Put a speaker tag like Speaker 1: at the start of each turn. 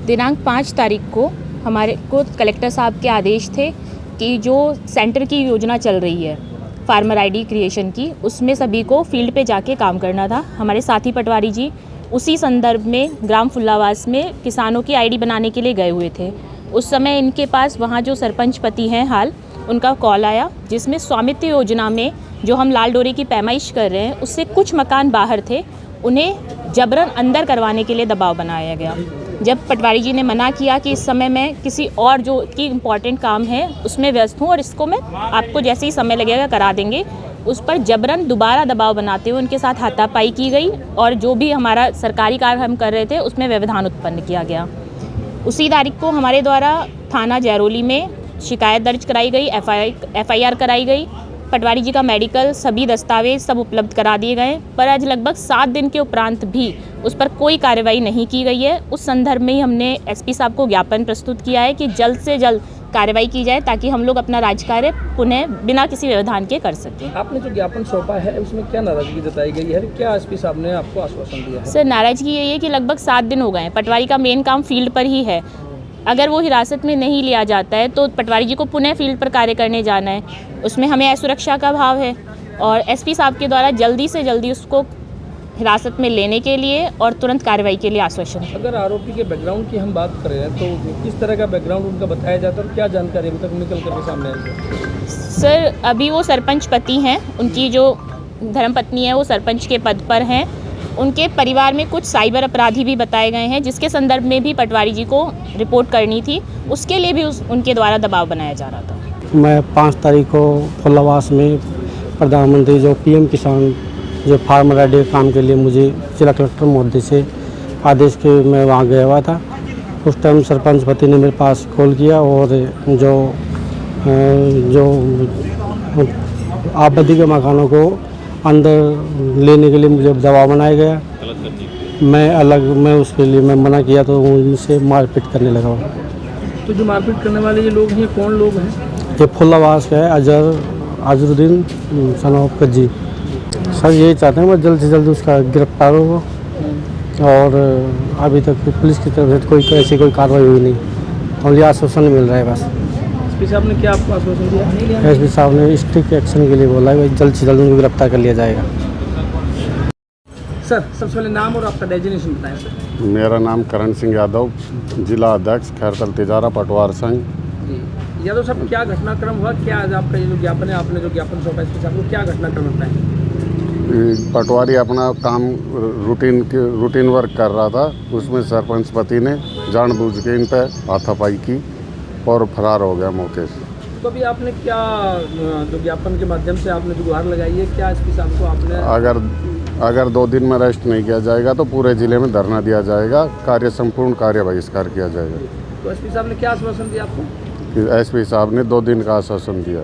Speaker 1: दिनांक 5 तारीख को हमारे को कलेक्टर साहब के आदेश थे कि जो सेंटर की योजना चल रही है फार्मर आईडी क्रिएशन की, उसमें सभी को फील्ड पे जाके काम करना था। हमारे साथी पटवारी जी उसी संदर्भ में ग्राम फुल्लावास में किसानों की आईडी बनाने के लिए गए हुए थे। उस समय इनके पास वहाँ जो सरपंच पति हैं हाल, उनका कॉल आया जिसमें स्वामित्व योजना में जो हम लाल डोरे की पैमाइश कर रहे हैं उससे कुछ मकान बाहर थे, उन्हें जबरन अंदर करवाने के लिए दबाव बनाया गया। जब पटवारी जी ने मना किया कि इस समय मैं किसी और जो की इम्पॉर्टेंट काम है उसमें व्यस्त हूँ और इसको मैं आपको जैसे ही समय लगेगा करा देंगे, उस पर जबरन दोबारा दबाव बनाते हुए उनके साथ हाथापाई की गई और जो भी हमारा सरकारी कार्य हम कर रहे थे उसमें व्यवधान उत्पन्न किया गया। उसी तारीख को हमारे द्वारा थाना जैरोली में शिकायत दर्ज कराई गई, FIR कराई गई। पटवारी जी का मेडिकल, सभी दस्तावेज सब उपलब्ध करा दिए गए, पर आज लगभग 7 दिन के उपरांत भी उस पर कोई कार्रवाई नहीं की गई है। उस संदर्भ में ही हमने SP साहब को ज्ञापन प्रस्तुत किया है कि जल्द से जल्द कार्रवाई की जाए ताकि हम लोग अपना राजकार्य पुनः बिना किसी व्यवधान के कर सकें।
Speaker 2: आपने जो ज्ञापन सौंपा है उसमें क्या नाराजगी जताई गई है, क्या SP साहब ने आपको आश्वासन दिया है?
Speaker 1: सर, नाराजगी यही है कि लगभग 7 दिन हो गए हैं, पटवारी का मेन काम फील्ड पर ही है। अगर वो हिरासत में नहीं लिया जाता है तो पटवारी जी को पुनः फील्ड पर कार्य करने जाना है, उसमें हमें असुरक्षा का भाव है और SP साहब के द्वारा जल्दी से जल्दी उसको हिरासत में लेने के लिए और तुरंत कार्रवाई के लिए आश्वासन है।
Speaker 2: अगर आरोपी के बैकग्राउंड की हम बात करें तो किस तरह का बैकग्राउंड उनका बताया जाता है और क्या जानकारी अभी तक निकल करके सामने आई है?
Speaker 1: सर, अभी वो सरपंच पति हैं, उनकी जो धर्मपत्नी है वो सरपंच के पद पर हैं। उनके परिवार में कुछ साइबर अपराधी भी बताए गए हैं जिसके संदर्भ में भी पटवारी जी को रिपोर्ट करनी थी, उसके लिए भी उनके द्वारा दबाव बनाया जा रहा था।
Speaker 3: मैं 5 तारीख को फुल्लावास में प्रधानमंत्री जो PM किसान जो फार्मर आईडी काम के लिए मुझे जिला कलेक्टर महोदय से आदेश के मैं वहाँ गया हुआ था। उस टाइम सरपंच पति ने मेरे पास कॉल किया और जो आबादी के मकानों को अंदर लेने के लिए मुझे दबाव बनाया गया। मैं उसके लिए मैं मना किया तो उनसे मारपीट करने लगा।
Speaker 2: तो जो मारपीट करने वाले ये लोग हैं कौन लोग हैं?
Speaker 3: ये फुल्लावास का है अजरुद्दीन सनौफ जी। सर यही चाहते हैं मैं जल्द से जल्द उसका गिरफ्तार हो और अभी तक पुलिस की तरफ से कोई कार्रवाई हुई नहीं, ओनली आश्वासन मिल रहा है बस।
Speaker 2: SP साहब ने क्या आपको आश्वासन दिया?
Speaker 3: SP साहब ने स्ट्रिक्ट एक्शन के लिए बोला है, जल्द से जल्द उनको गिरफ्तार कर लिया जाएगा।
Speaker 2: सर, सबसे पहले नाम और आपका डेजिग्नेशन बताएं सर।
Speaker 4: मेरा नाम करण सिंह यादव, जिला अध्यक्ष खैरतल तिजारा पटवार संघ।
Speaker 2: यादव साहब, क्या घटनाक्रम हुआ, क्या आज आपका ये जो ज्ञापन है, आपने जो ज्ञापन सौंपा SP साहब को, क्या घटनाक्रम होता है?
Speaker 4: पटवारी अपना काम रूटीन वर्क कर रहा था, उसमें सरपंच पति ने जानबूझ के इन पर हाथापाई की और फरार हो गया मौके से।
Speaker 2: तो अभी आपने क्या जो ज्ञापन के माध्यम से आपने जो गुहार लगाई है, क्या SP साहब को आपने
Speaker 4: अगर 2 दिन में अरेस्ट नहीं किया जाएगा तो पूरे जिले में धरना दिया जाएगा, संपूर्ण कार्य बहिष्कार किया जाएगा।
Speaker 2: तो SP साहब ने क्या आश्वासन दिया आपको?
Speaker 4: SP साहब ने 2 दिन का आश्वासन दिया।